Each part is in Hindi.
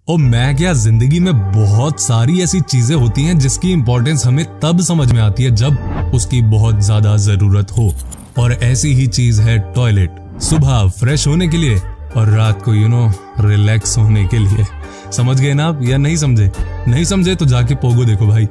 और मैं क्या, जिंदगी में बहुत सारी ऐसी चीजें होती हैं जिसकी इंपॉर्टेंस हमें तब समझ में आती है जब उसकी बहुत ज्यादा जरूरत हो। और ऐसी ही चीज है टॉयलेट। सुबह फ्रेश होने के लिए और रात को रिलैक्स होने के लिए। समझ गए ना आप, या नहीं समझे? नहीं समझे तो जाके पोगो देखो भाई।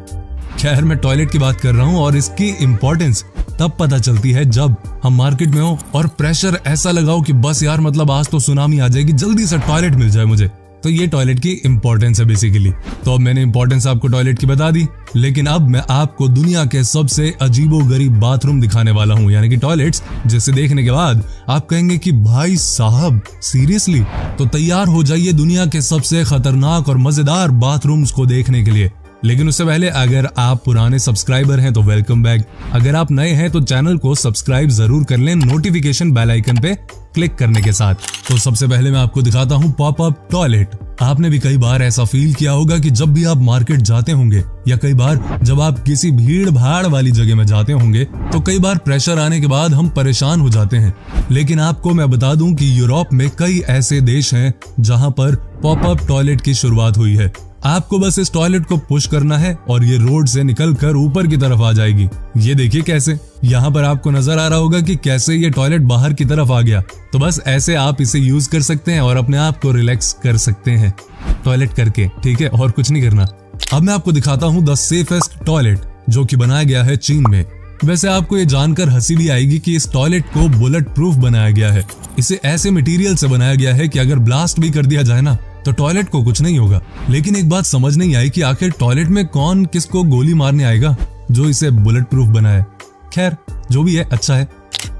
खैर, मैं टॉयलेट की बात कर रहा हूँ और इसकी इंपॉर्टेंस तब पता चलती है जब हम मार्केट में हो और प्रेशर ऐसा लगाओ कि बस यार, मतलब आज तो सुनामी आ जाएगी, जल्दी से टॉयलेट मिल जाए मुझे। तो ये टॉयलेट की इंपॉर्टेंस है बेसिकली। तो अब मैंने इंपॉर्टेंस आपको टॉयलेट की बता दी, लेकिन अब मैं आपको दुनिया के सबसे अजीबोगरीब बाथरूम दिखाने वाला हूँ, यानी कि टॉयलेट्स, जिसे देखने के बाद आप कहेंगे कि भाई साहब सीरियसली? तो तैयार हो जाइए दुनिया के सबसे खतरनाक और मजेदार बाथरूम्स को देखने के लिए। लेकिन उससे पहले अगर आप पुराने सब्सक्राइबर हैं तो वेलकम बैक। अगर आप नए हैं तो चैनल को सब्सक्राइब जरूर कर लें नोटिफिकेशन बेल आइकन पे क्लिक करने के साथ। तो सबसे पहले मैं आपको दिखाता हूँ पॉपअप टॉयलेट। आपने भी कई बार ऐसा फील किया होगा कि जब भी आप मार्केट जाते होंगे या कई बार जब आप किसी भीड़ भाड़ वाली जगह में जाते होंगे तो कई बार प्रेशर आने के बाद हम परेशान हो जाते हैं। लेकिन आपको मैं बता दूं कि यूरोप में कई ऐसे देश हैं जहां पर पॉपअप टॉयलेट की शुरुआत हुई है। आपको बस इस टॉयलेट को पुश करना है और ये रोड से निकलकर ऊपर की तरफ आ जाएगी। ये देखिए कैसे, यहाँ पर आपको नजर आ रहा होगा कि कैसे ये टॉयलेट बाहर की तरफ आ गया। तो बस ऐसे आप इसे यूज कर सकते हैं और अपने आप को रिलैक्स कर सकते हैं टॉयलेट करके, ठीक है? और कुछ नहीं करना। अब मैं आपको दिखाता हूँ द सेफेस्ट टॉयलेट, जो कि बनाया गया है चीन में। वैसे आपको ये जानकर हंसी भी आएगी कि इस टॉयलेट को बुलेट प्रूफ बनाया गया है। इसे ऐसे मटेरियल से बनाया गया है कि अगर ब्लास्ट भी कर दिया जाए ना तो टॉयलेट को कुछ नहीं होगा। लेकिन एक बात समझ नहीं आई कि आखिर टॉयलेट में कौन किसको गोली मारने आएगा जो इसे बुलेट प्रूफ बनाया है। खैर, जो भी है अच्छा है।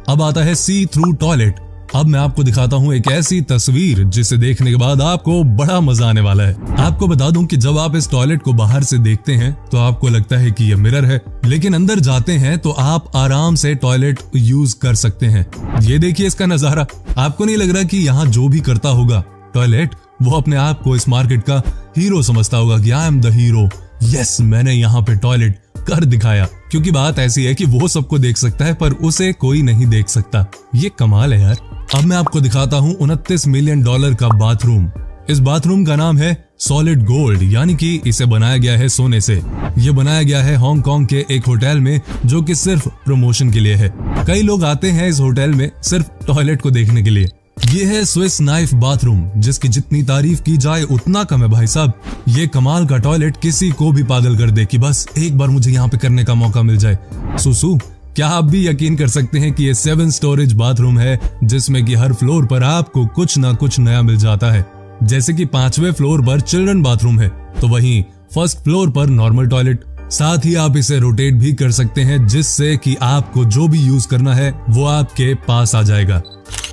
अब आता है सी थ्रू टॉयलेट। अब मैं आपको दिखाता हूँ एक ऐसी तस्वीर जिसे देखने के बाद आपको बड़ा मजा आने वाला है। आपको बता दूं कि जब आप इस टॉयलेट को बाहर से देखते हैं तो आपको लगता है कि ये मिरर है, लेकिन अंदर जाते हैं तो आप आराम से टॉयलेट यूज कर सकते हैं। ये देखिए इसका नजारा। आपको नहीं लग रहा कि यहाँ जो भी करता होगा टॉयलेट, वो अपने आप को इस मार्केट का हीरो समझता होगा कि I am the hero, yes मैंने यहाँ पे टॉयलेट कर दिखाया। क्योंकि बात ऐसी है कि वो सबको देख सकता है पर उसे कोई नहीं देख सकता। ये कमाल है यार। अब मैं आपको दिखाता हूँ $29 मिलियन का बाथरूम। इस बाथरूम का नाम है सॉलिड गोल्ड, यानी कि इसे बनाया गया है सोने से। ये बनाया गया है हांगकांग के एक होटल में, जो कि सिर्फ प्रमोशन के लिए है। कई लोग आते हैं इस होटल में सिर्फ टॉयलेट को देखने के लिए। ये है स्विस नाइफ बाथरूम, जिसकी जितनी तारीफ की जाए उतना कम है भाई साहब। ये कमाल का टॉयलेट किसी को भी पागल कर दे कि बस एक बार मुझे यहाँ पे करने का मौका मिल जाए। सुसु, क्या आप भी यकीन कर सकते हैं कि ये 7 स्टोरेज बाथरूम है, जिसमें कि हर फ्लोर पर आपको कुछ ना कुछ नया मिल जाता है। जैसे कि 5वें फ्लोर पर चिल्ड्रन बाथरूम है, तो वहीं फर्स्ट फ्लोर पर नॉर्मल टॉयलेट। साथ ही आप इसे रोटेट भी कर सकते हैं, जिससे कि आपको जो भी यूज करना है वो आपके पास आ जाएगा।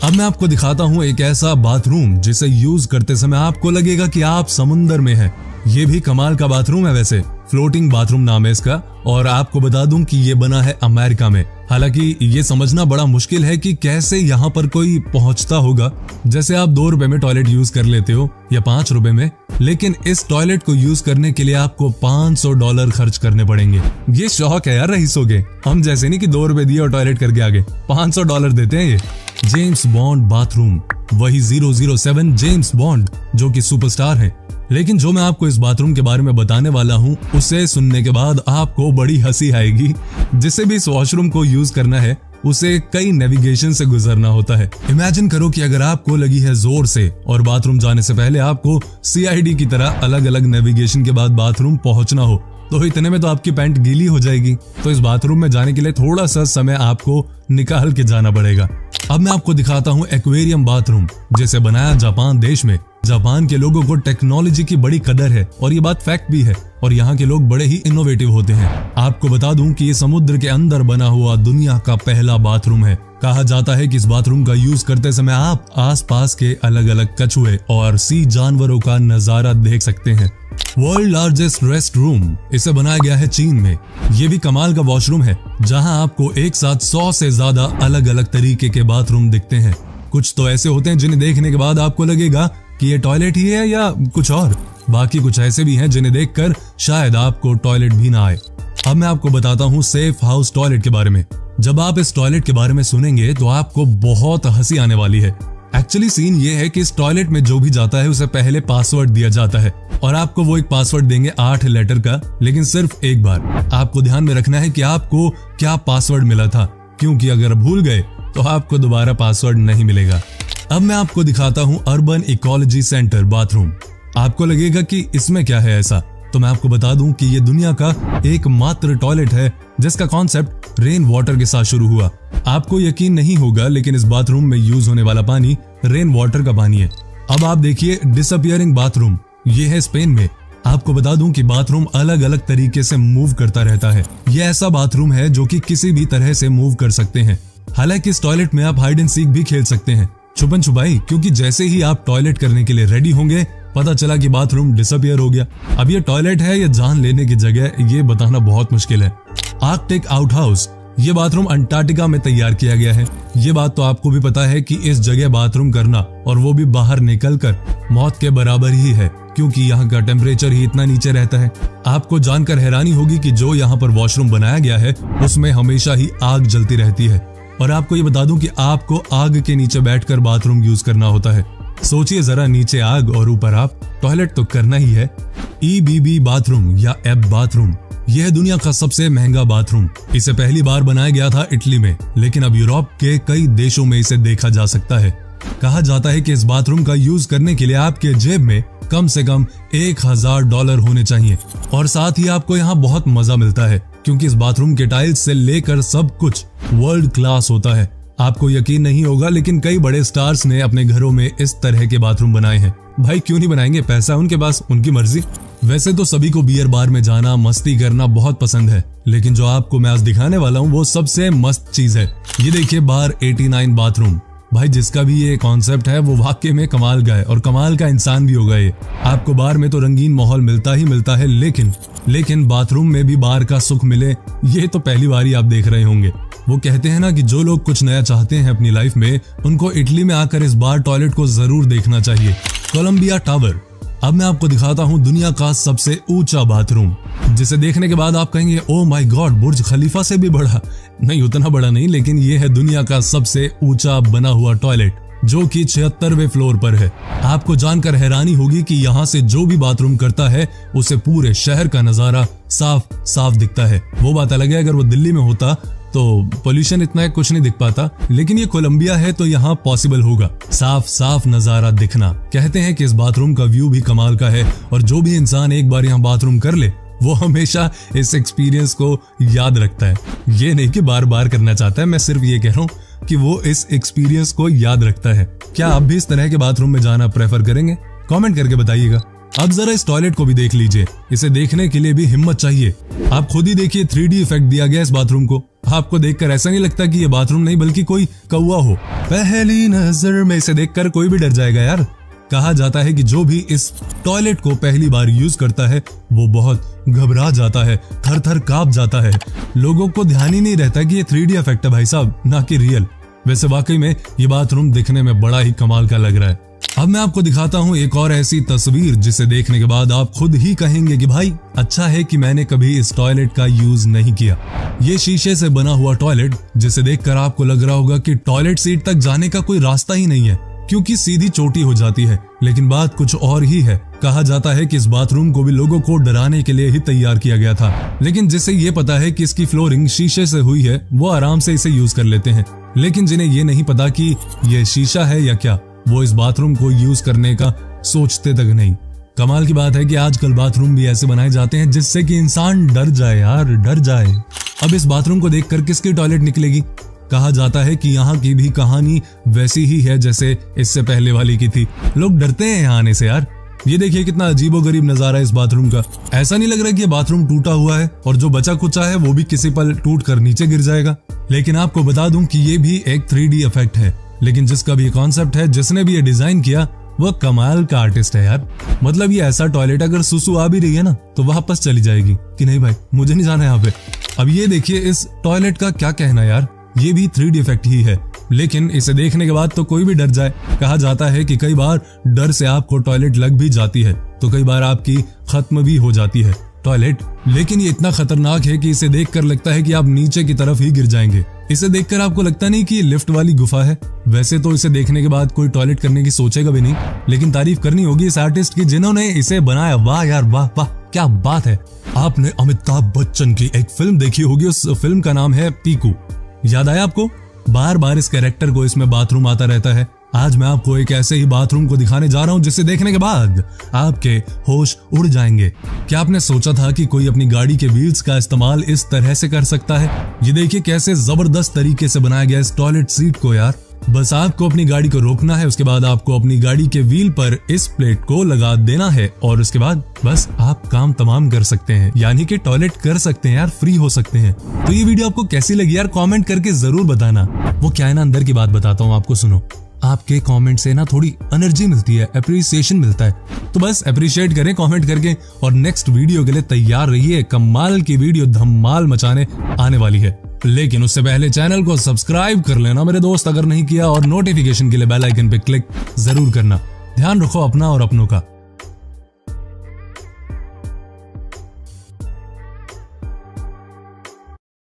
अब मैं आपको दिखाता हूँ एक ऐसा बाथरूम जिसे यूज करते समय आपको लगेगा कि आप समुंदर में हैं। ये भी कमाल का बाथरूम है वैसे, फ्लोटिंग बाथरूम नाम है इसका। और आपको बता दूं कि ये बना है अमेरिका में। हालांकि ये समझना बड़ा मुश्किल है कि कैसे यहाँ पर कोई पहुंचता होगा। जैसे आप $2 में टॉयलेट यूज कर लेते हो या $5 में, लेकिन इस टॉयलेट को यूज करने के लिए आपको $500 खर्च करने पड़ेंगे। ये शौक है यार रईसों के, हम जैसे नहीं कि $2 दिए और टॉयलेट करके आ गए। $500 देते हैं ये। जेम्स बॉन्ड बाथरूम, वही 007 जेम्स बॉन्ड जो कि सुपरस्टार है। लेकिन जो मैं आपको इस बाथरूम के बारे में बताने वाला हूँ, उसे सुनने के बाद आपको बड़ी हंसी आएगी। जिसे भी इस वॉशरूम को यूज करना है उसे कई नेविगेशन से गुजरना होता है। इमेजिन करो कि अगर आपको लगी है जोर से और बाथरूम जाने से पहले आपको CID की तरह अलग अलग नेविगेशन के बाद बाथरूम पहुंचना हो, तो इतने में तो आपकी पैंट गीली हो जाएगी। तो इस बाथरूम में जाने के लिए थोड़ा सा समय आपको निकाल के जाना पड़ेगा। अब मैं आपको दिखाता हूँ एक्वेरियम बाथरूम, जिसे बनाया जापान देश में। जापान के लोगों को टेक्नोलॉजी की बड़ी कदर है और ये बात फैक्ट भी है, और यहाँ के लोग बड़े ही इनोवेटिव होते हैं। आपको बता दूं कि ये समुद्र के अंदर बना हुआ दुनिया का पहला बाथरूम है। कहा जाता है कि इस बाथरूम का यूज करते समय आप आसपास के अलग अलग कछुए और सी जानवरों का नजारा देख सकते हैं। वर्ल्ड लार्जेस्ट रेस्ट रूम, इसे बनाया गया है चीन में। ये भी कमाल का वॉशरूम है, जहां आपको एक साथ 100 से ज्यादा अलग अलग तरीके के बाथरूम दिखते हैं। कुछ तो ऐसे होते हैं जिन्हें देखने के बाद आपको लगेगा कि ये टॉयलेट ही है या कुछ और। बाकी कुछ ऐसे भी हैं जिन्हें देखकर शायद आपको टॉयलेट भी ना आए। अब मैं आपको बताता हूँ सेफ हाउस टॉयलेट के बारे में। जब आप इस टॉयलेट के बारे में सुनेंगे तो आपको बहुत हंसी आने वाली है। एक्चुअली सीन ये है कि इस टॉयलेट में जो भी जाता है उसे पहले पासवर्ड दिया जाता है और आपको वो एक पासवर्ड देंगे 8 लेटर का, लेकिन सिर्फ एक बार। आपको ध्यान में रखना है कि आपको क्या पासवर्ड मिला था, क्योंकि अगर भूल गए तो आपको दोबारा पासवर्ड नहीं मिलेगा। अब मैं आपको दिखाता हूँ अर्बन इकोलॉजी सेंटर बाथरूम। आपको लगेगा कि इसमें क्या है ऐसा, तो मैं आपको बता दूं कि ये दुनिया का एकमात्र टॉयलेट है जिसका कॉन्सेप्ट रेन वाटर के साथ शुरू हुआ। आपको यकीन नहीं होगा, लेकिन इस बाथरूम में यूज होने वाला पानी रेन वाटर का पानी है। अब आप देखिए डिसअपियरिंग बाथरूम, ये है स्पेन में। आपको बता दूं कि बाथरूम अलग अलग तरीके से मूव करता रहता है। ये ऐसा बाथरूम है जो कि किसी भी तरह से मूव कर सकते हैं। हालांकि इस टॉयलेट में आप हाइड एंड सीक भी खेल सकते हैं, छुपन छुपाई, क्योंकि जैसे ही आप टॉयलेट करने के लिए रेडी होंगे पता चला कि बाथरूम डिसअपियर हो गया। अब ये टॉयलेट है या जान लेने की जगह, ये बताना बहुत मुश्किल है। आर्कटिक आउट हाउस, ये बाथरूम अंटार्कटिका में तैयार किया गया है। ये बात तो आपको भी पता है कि इस जगह बाथरूम करना, और वो भी बाहर निकलकर, मौत के बराबर ही है, क्योंकि यहाँ का टेम्परेचर ही इतना नीचे रहता है। आपको जानकर हैरानी होगी कि जो यहाँ पर वॉशरूम बनाया गया है उसमें हमेशा ही आग जलती रहती है। और आपको ये बता दूं कि आपको आग के नीचे बैठकर बाथरूम यूज करना होता है। सोचिए जरा, नीचे आग और ऊपर आप, टॉयलेट तो करना ही है। EBB बाथरूम या एब बाथरूम, यह है दुनिया का सबसे महंगा बाथरूम। इसे पहली बार बनाया गया था इटली में, लेकिन अब यूरोप के कई देशों में इसे देखा जा सकता है। कहा जाता है कि इस बाथरूम का यूज करने के लिए आपके जेब में कम से कम $1000 होने चाहिए, और साथ ही आपको यहाँ बहुत मजा मिलता है, क्योंकि इस बाथरूम के टाइल्स से लेकर सब कुछ वर्ल्ड क्लास होता है। आपको यकीन नहीं होगा, लेकिन कई बड़े स्टार्स ने अपने घरों में इस तरह के बाथरूम बनाए हैं। भाई क्यों नहीं बनाएंगे, पैसा उनके पास, उनकी मर्जी। वैसे तो सभी को बियर बार में जाना, मस्ती करना बहुत पसंद है, लेकिन जो आपको मैं आज दिखाने वाला हूँ वो सबसे मस्त चीज है। ये देखिए बार 89 बाथरूम। भाई जिसका भी ये कॉन्सेप्ट है वो वाकई में कमाल का है, और कमाल का इंसान भी होगा ये। आपको बार में तो रंगीन माहौल मिलता ही मिलता है, लेकिन बाथरूम में भी बार का सुख मिले, ये तो पहली बार ही आप देख रहे होंगे। वो कहते हैं ना कि जो लोग कुछ नया चाहते हैं अपनी लाइफ में, उनको इटली में आकर इस बार टॉयलेट को जरूर देखना चाहिए। Columbia tower. अब मैं आपको दिखाता हूँ दुनिया का सबसे ऊंचा बाथरूम, जिसे देखने के बाद आप कहेंगे ओ माय गॉड, बुर्ज खलीफा से भी बड़ा। नहीं, उतना बड़ा नहीं, लेकिन ये है दुनिया का सबसे ऊंचा बना हुआ टॉयलेट, जो कि 76वें फ्लोर पर है। आपको जानकर हैरानी होगी कि यहाँ से जो भी बाथरूम करता है उसे पूरे शहर का नजारा साफ साफ दिखता है। वो बात अलग है, अगर वो दिल्ली में होता तो पोल्यूशन इतना कुछ नहीं दिख पाता, लेकिन ये कोलंबिया है तो यहाँ पॉसिबल होगा साफ साफ नजारा दिखना। कहते हैं कि इस बाथरूम का व्यू भी कमाल का है, और जो भी इंसान एक बार यहाँ बाथरूम कर ले वो हमेशा इस एक्सपीरियंस को याद रखता है। ये नहीं कि बार बार करना चाहता है, मैं सिर्फ ये कह रहा हूँ कि वो इस एक्सपीरियंस को याद रखता है। क्या आप भी इस तरह के बाथरूम में जाना प्रेफर करेंगे? कमेंट करके बताइएगा। अब जरा इस टॉयलेट को भी देख लीजिए, इसे देखने के लिए भी हिम्मत चाहिए। आप खुद ही देखिए, 3D इफेक्ट दिया गया इस बाथरूम को। आपको देखकर ऐसा नहीं लगता कि ये बाथरूम नहीं बल्कि कोई कौवा हो। पहली नजर में इसे देखकर कोई भी डर जाएगा यार। कहा जाता है कि जो भी इस टॉयलेट को पहली बार यूज करता है वो बहुत घबरा जाता है, थर थर कांप जाता है। लोगों को ध्यान ही नहीं रहता कि ये 3D इफेक्ट है भाई साहब, ना कि रियल। वैसे वाकई में ये बाथरूम दिखने में बड़ा ही कमाल का लग रहा है। अब मैं आपको दिखाता हूँ एक और ऐसी तस्वीर जिसे देखने के बाद आप खुद ही कहेंगे कि भाई अच्छा है कि मैंने कभी इस टॉयलेट का यूज नहीं किया। ये शीशे से बना हुआ टॉयलेट, जिसे देखकर आपको लग रहा होगा कि टॉयलेट सीट तक जाने का कोई रास्ता ही नहीं है, क्योंकि सीधी चोटी हो जाती है। लेकिन बात कुछ और ही है। कहा जाता है कि इस बाथरूम को भी लोगों को डराने के लिए ही तैयार किया गया था, लेकिन जिसे ये पता है कि इसकी फ्लोरिंग शीशे से हुई है वो आराम से इसे यूज कर लेते हैं। लेकिन जिन्हें ये नहीं पता कि ये शीशा है या क्या, वो इस बाथरूम को यूज करने का सोचते तक नहीं। कमाल की बात है कि आजकल बाथरूम भी ऐसे बनाए जाते हैं जिससे कि इंसान डर जाए यार, डर जाए। अब इस बाथरूम को देखकर किसकी टॉयलेट निकलेगी? कहा जाता है कि यहाँ की भी कहानी वैसी ही है जैसे इससे पहले वाली की थी। लोग डरते हैं यहाँ आने से यार। ये देखिए कितना अजीबोगरीब नजारा है इस बाथरूम का। ऐसा नहीं लग रहा कि ये बाथरूम टूटा हुआ है और जो बचा कुचा है वो भी किसी पल टूट कर नीचे गिर जाएगा। लेकिन आपको बता दूं कि ये भी एक 3D इफेक्ट है, लेकिन जिसका भी कॉन्सेप्ट है, जिसने भी ये डिजाइन किया, वो कमाल का आर्टिस्ट है यार। मतलब ये ऐसा टॉयलेट अगर सुसु आ भी रही है ना तो वापस चली जाएगी कि नहीं भाई मुझे नहीं जाना यहाँ पे। अब ये देखिए इस टॉयलेट का क्या कहना यार, ये भी 3D इफेक्ट ही है, लेकिन इसे देखने के बाद तो कोई भी डर जाए। कहा जाता है कि कई बार डर से आपको टॉयलेट लग भी जाती है तो कई बार आपकी खत्म भी हो जाती है टॉयलेट। लेकिन ये इतना खतरनाक है कि इसे देखकर लगता है कि आप नीचे की तरफ ही गिर जाएंगे। इसे देखकर आपको लगता नहीं कि ये लिफ्ट वाली गुफा है? वैसे तो इसे देखने के बाद कोई टॉयलेट करने की सोचेगा भी नहीं, लेकिन तारीफ करनी होगी इस आर्टिस्ट की जिन्होंने इसे बनाया। वाह यार वाह वाह, क्या बात है। आपने अमिताभ बच्चन की एक फिल्म देखी होगी, उस फिल्म का नाम है पीकू। याद आया आपको? बार बार इस कैरेक्टर को इसमें बाथरूम आता रहता है। आज मैं आपको एक ऐसे ही बाथरूम को दिखाने जा रहा हूं जिसे देखने के बाद आपके होश उड़ जाएंगे। क्या आपने सोचा था कि कोई अपनी गाड़ी के व्हील्स का इस्तेमाल इस तरह से कर सकता है? ये देखिए कैसे जबरदस्त तरीके से बनाया गया इस टॉयलेट सीट को यार। बस आपको अपनी गाड़ी को रोकना है, उसके बाद आपको अपनी गाड़ी के व्हील पर इस प्लेट को लगा देना है और उसके बाद बस आप काम तमाम कर सकते हैं, यानी कि टॉयलेट कर सकते हैं यार, फ्री हो सकते हैं। तो ये वीडियो आपको कैसी लगी यार, कमेंट करके जरूर बताना। वो क्या है ना, अंदर की बात बताता हूँ आपको, सुनो। आपके कमेंट से ना थोड़ी एनर्जी मिलती है, अप्रिसिएशन मिलता है, तो बस अप्रिशिएट करें कमेंट करके। और नेक्स्ट वीडियो के लिए तैयार रहिए, कमाल की वीडियो धमाल मचाने आने वाली है। लेकिन उससे पहले चैनल को सब्सक्राइब कर लेना मेरे दोस्त अगर नहीं किया, और नोटिफिकेशन के लिए बेल आइकन पे क्लिक जरूर करना। ध्यान रखो अपना और अपनों का।